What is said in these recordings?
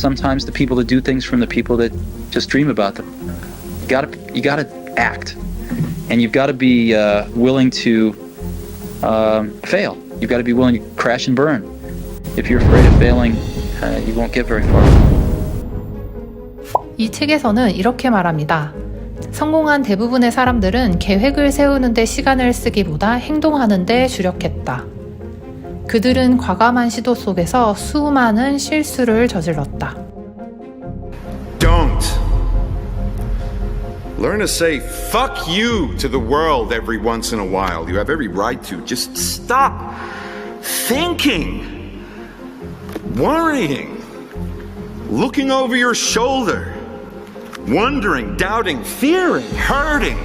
sometimes the people that do things from the people that just dream about them. You gotta act, and you've got to be willing to fail. You've got to be willing to crash and burn. If you're afraid of failing, you won't get very far. 이 책에서는 이렇게 말합니다. 성공한 대부분의 사람들은 계획을 세우는 데 시간을 쓰기보다 행동하는 데 주력했다. 그들은 과감한 시도 속에서 수많은 실수를 저질렀다. Don't. Learn to say fuck you to the world every once in a while. You have every right to. Just stop thinking, worrying, looking over your shoulder, wondering, doubting, fearing, hurting,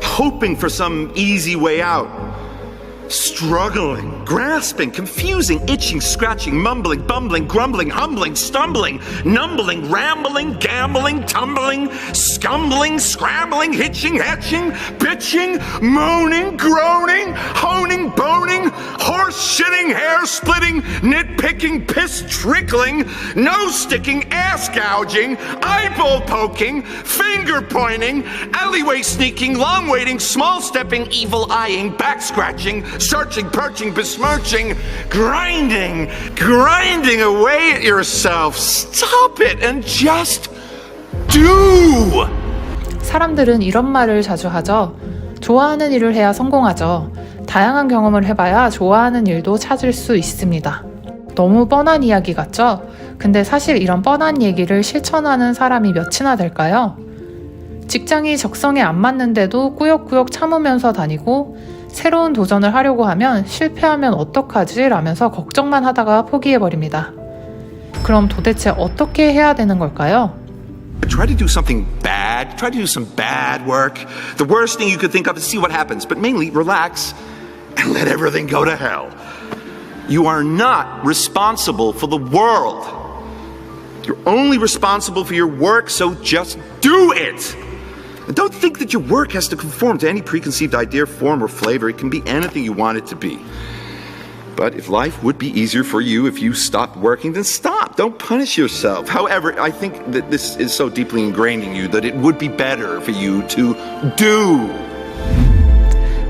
hoping for some easy way out. Struggling, grasping, confusing, itching, scratching, mumbling, bumbling, grumbling, humbling, stumbling, numbling, rambling, gambling, tumbling, scumbling, scrambling, hitching, hatching, bitching, moaning, groaning, honing, boning, horse shitting, hair splitting, nitpicking, piss trickling, nose sticking, ass gouging, eyeball poking, finger pointing, alleyway sneaking, long waiting, small stepping, evil eyeing, back scratching, searching, perching, besmirching, grinding away at yourself. Stop it and just do. 사람들은 이런 말을 자주 하죠. 좋아하는 일을 해야 성공하죠. 다양한 경험을 해봐야 좋아하는 일도 찾을 수 있습니다. 너무 뻔한 이야기 같죠? 근데 사실 이런 뻔한 얘기를 실천하는 사람이 몇이나 될까요? 직장이 적성에 안 맞는데도 꾸역꾸역 참으면서 다니고 새로운 도전을 하려고 하면 실패하면 어떡하지? 라면서 걱정만 하다가 포기해버립니다. 그럼 도대체 어떻게 해야 되는 걸까요? Try to do something bad. Try to do some bad work. The worst thing you could think of is see what happens. But mainly, relax and let everything go to hell. You are not responsible for the world. You're only responsible for your work, so just do it. And don't think that your work has to conform to any preconceived idea, form, or flavor. It can be anything you want it to be. But if life would be easier for you if you stopped working, then stop. Don't punish yourself. However, I think that this is so deeply ingrained in you that it would be better for you to do.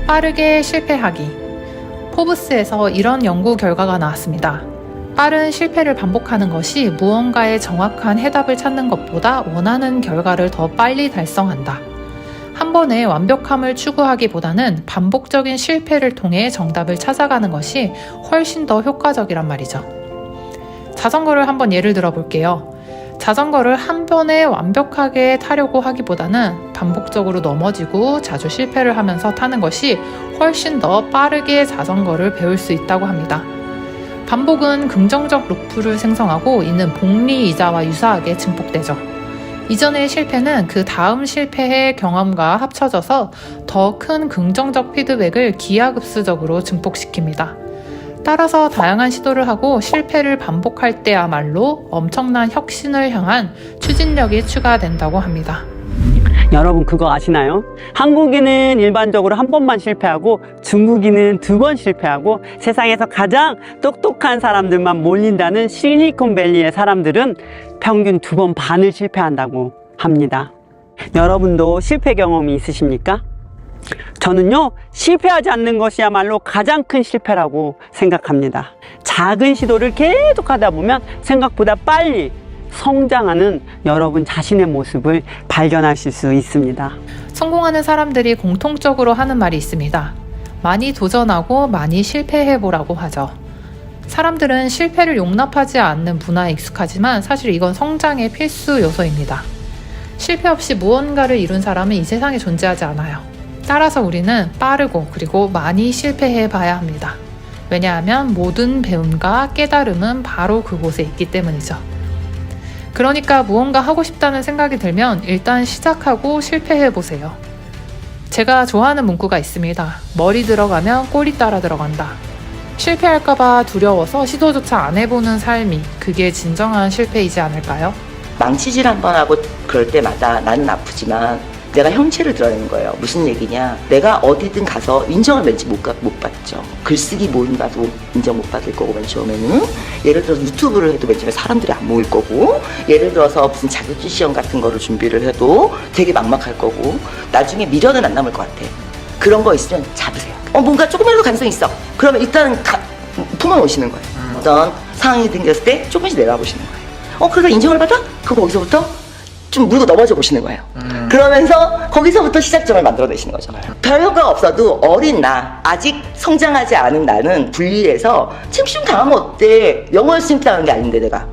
빠르게 실패하기. 포브스에서 이런 연구 결과가 나왔습니다. 빠른 실패를 반복하는 것이 무언가의 정확한 해답을 찾는 것보다 원하는 결과를 더 빨리 달성한다. 한 번에 완벽함을 추구하기보다는 반복적인 실패를 통해 정답을 찾아가는 것이 훨씬 더 효과적이란 말이죠. 자전거를 한번 예를 들어 볼게요. 자전거를 한 번에 완벽하게 타려고 하기보다는 반복적으로 넘어지고 자주 실패를 하면서 타는 것이 훨씬 더 빠르게 자전거를 배울 수 있다고 합니다. 반복은 긍정적 루프를 생성하고 이는 복리이자와 유사하게 증폭되죠. 이전의 실패는 그 다음 실패의 경험과 합쳐져서 더 큰 긍정적 피드백을 기하급수적으로 증폭시킵니다. 따라서 다양한 시도를 하고 실패를 반복할 때야말로 엄청난 혁신을 향한 추진력이 추가된다고 합니다. 여러분 그거 아시나요? 한국인은 일반적으로 한 번만 실패하고 중국인은 2번 실패하고 세상에서 가장 똑똑한 사람들만 몰린다는 실리콘밸리의 사람들은 평균 2번 반을 실패한다고 합니다. 여러분도 실패 경험이 있으십니까? 저는요, 실패하지 않는 것이야말로 가장 큰 실패라고 생각합니다. 작은 시도를 계속 하다 보면 생각보다 빨리 성장하는 여러분 자신의 모습을 발견하실 수 있습니다. 성공하는 사람들이 공통적으로 하는 말이 있습니다. 많이 도전하고 많이 실패해보라고 하죠. 사람들은 실패를 용납하지 않는 문화에 익숙하지만 사실 이건 성장의 필수 요소입니다. 실패 없이 무언가를 이룬 사람은 이 세상에 존재하지 않아요. 따라서 우리는 빠르고 그리고 많이 실패해봐야 합니다. 왜냐하면 모든 배움과 깨달음은 바로 그곳에 있기 때문이죠. 그러니까 무언가 하고 싶다는 생각이 들면 일단 시작하고 실패해보세요. 제가 좋아하는 문구가 있습니다. 머리 들어가면 꼬리 따라 들어간다. 실패할까봐 두려워서 시도조차 안 해보는 삶이 그게 진정한 실패이지 않을까요? 망치질 한번 하고 그럴 때마다 나는 아프지만 내가 형체를 드러내는 거예요. 무슨 얘기냐? 내가 어디든 가서 인정을 왠지 못 받죠. 글쓰기 모임 가도 인정 못 받을 거고, 맨 처음에는. 예를 들어서 유튜브를 해도 맨 처음에 사람들이 안 모일 거고, 예를 들어서 무슨 자격증 시험 같은 거를 준비를 해도 되게 막막할 거고, 나중에 미련은 안 남을 것 같아. 그런 거 있으면 잡으세요. 뭔가 조금이라도 가능성이 있어. 그러면 일단 품어놓으시는 거예요. 어떤 상황이 생겼을 때 조금씩 내려보시는 거예요. 그러다 인정을 받아? 그거 거기서부터 좀 물고 넘어져 보시는 거예요. 그러면서 거기서부터 시작점을 만들어내시는 거죠. 별 효과가 없어도 어린 나, 아직 성장하지 않은 나는 분리해서 침좀 당하면 어때? 영어 열심히 당하는 게 아닌데 내가.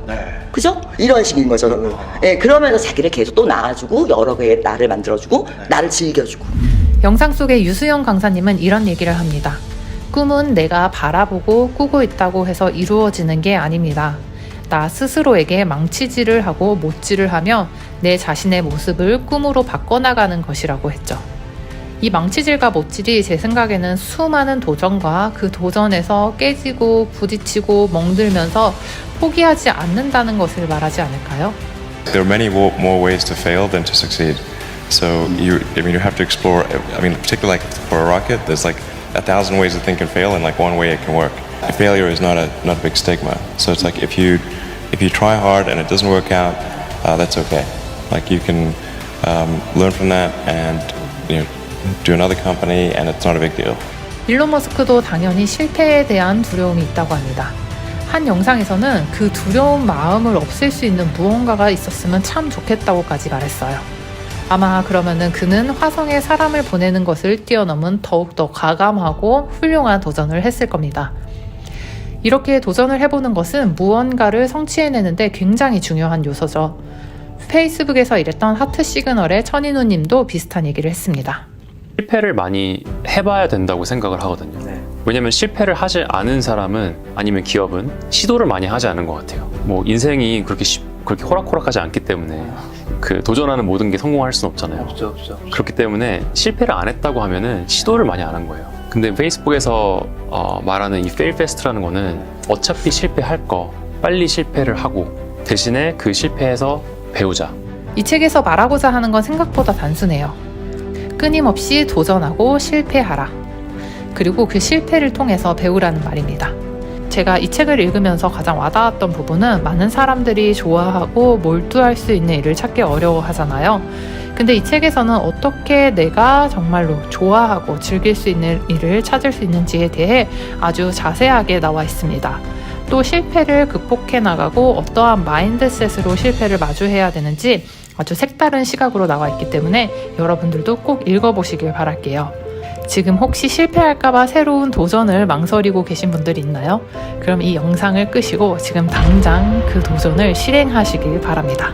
그죠? 이런 식인 거죠. 예, 그러면서 자기를 계속 또 낳아주고 여러 개의 나를 만들어주고 나를 즐겨주고. 영상 속의 유수영 강사님은 이런 얘기를 합니다. 꿈은 내가 바라보고 꾸고 있다고 해서 이루어지는 게 아닙니다. 나 스스로에게 망치질을 하고 못질을 하며 내 자신의 모습을 꿈으로 바꿔나가는 것이라고 했죠. 이 망치질과 못질이 제 생각에는 수많은 도전과 그 도전에서 깨지고 부딪히고 멍들면서 포기하지 않는다는 것을 말하지 않을까요? There are many more ways to fail than to succeed. So you have to explore. Particularly like for a rocket, there's like 1,000 ways to think and fail, and like one way it can work. Failure is not a big stigma. So it's like if you try hard and it doesn't work out, that's okay. Like you can learn from that and do another company, and it's not a big deal. 일론 머스크도 당연히 실패에 대한 두려움이 있다고 합니다. 한 영상에서는 그 두려운 마음을 없앨 수 있는 무언가가 있었으면 참 좋겠다고까지 말했어요. 아마 그러면은 그는 화성에 사람을 보내는 것을 뛰어넘은 더욱더 과감하고 훌륭한 도전을 했을 겁니다. 이렇게 도전을 해보는 것은 무언가를 성취해내는데 굉장히 중요한 요소죠. 페이스북에서 일했던 하트 시그널의 천인우 님도 비슷한 얘기를 했습니다. 실패를 많이 해봐야 된다고 생각을 하거든요. 왜냐면 실패를 하지 않은 사람은 아니면 기업은 시도를 많이 하지 않은 것 같아요. 뭐 인생이 그렇게 호락호락하지 않기 때문에 그 도전하는 모든 게 성공할 수는 없잖아요. 없죠. 그렇기 때문에 실패를 안 했다고 하면은 시도를 많이 안 한 거예요. 근데 페이스북에서 말하는 이 fail fast라는 거는 어차피 실패할 거 빨리 실패를 하고 대신에 그 실패에서 배우자. 이 책에서 말하고자 하는 건 생각보다 단순해요. 끊임없이 도전하고 실패하라. 그리고 그 실패를 통해서 배우라는 말입니다. 제가 이 책을 읽으면서 가장 와닿았던 부분은 많은 사람들이 좋아하고 몰두할 수 있는 일을 찾기 어려워하잖아요. 근데 이 책에서는 어떻게 내가 정말로 좋아하고 즐길 수 있는 일을 찾을 수 있는지에 대해 아주 자세하게 나와 있습니다. 또 실패를 극복해 나가고 어떠한 마인드셋으로 실패를 마주해야 되는지 아주 색다른 시각으로 나와 있기 때문에 여러분들도 꼭 읽어보시길 바랄게요. 지금 혹시 실패할까봐 새로운 도전을 망설이고 계신 분들이 있나요? 그럼 이 영상을 끄시고 지금 당장 그 도전을 실행하시길 바랍니다.